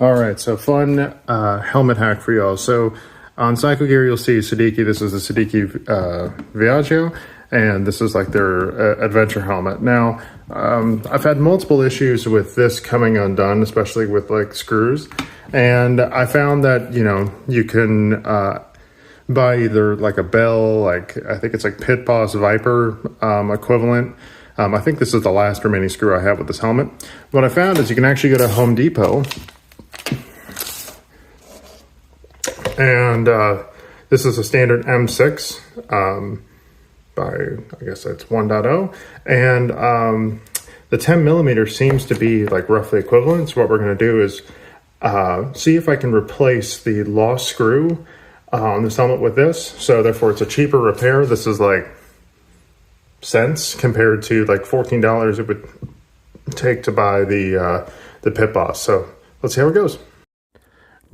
All right, so fun helmet hack for y'all. So on Cycle Gear, you'll see Sedici. This is the Sedici Viaggio, and this is like their adventure helmet. Now, I've had multiple issues with this coming undone, especially with like screws. And I found that, you know, you can buy either like a Bell, like I think it's like Pit Boss Viper equivalent. I think this is the last remaining screw I have with this helmet. What I found is you can actually go to Home Depot, and this is a standard M6 by, I guess that's 1.0, and the 10 millimeter seems to be like roughly equivalent. So what we're going to do is see if I can replace the lost screw on this helmet with this. So therefore it's a cheaper repair. This is like cents compared to like $14 it would take to buy the Pit Boss. So let's see how it goes.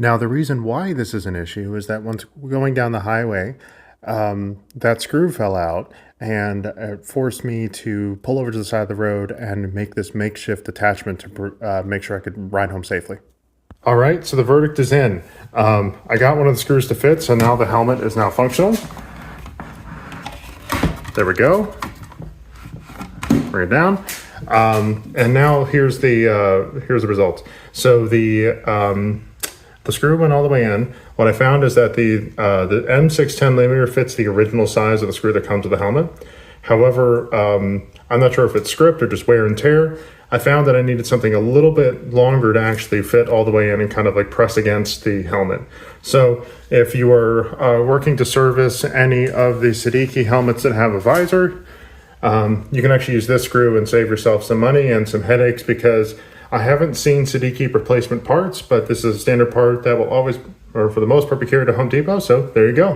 Now the reason why this is an issue is that once going down the highway, that screw fell out, and it forced me to pull over to the side of the road and make this makeshift attachment to make sure I could ride home safely. All right, so the verdict is in. I got one of the screws to fit, so now the helmet is now functional. There we go. Bring it down. And now here's the results. So the screw went all the way in. What I found is that the M6 10 millimeter fits the original size of the screw that comes with the helmet. However, I'm not sure if it's script or just wear and tear. I found that I needed something a little bit longer to actually fit all the way in and kind of like press against the helmet. So if you are working to service any of the Sedici helmets that have a visor, you can actually use this screw and save yourself some money and some headaches, because I haven't seen Sedici replacement parts, but this is a standard part that will always, or for the most part, be carried to Home Depot. So there you go.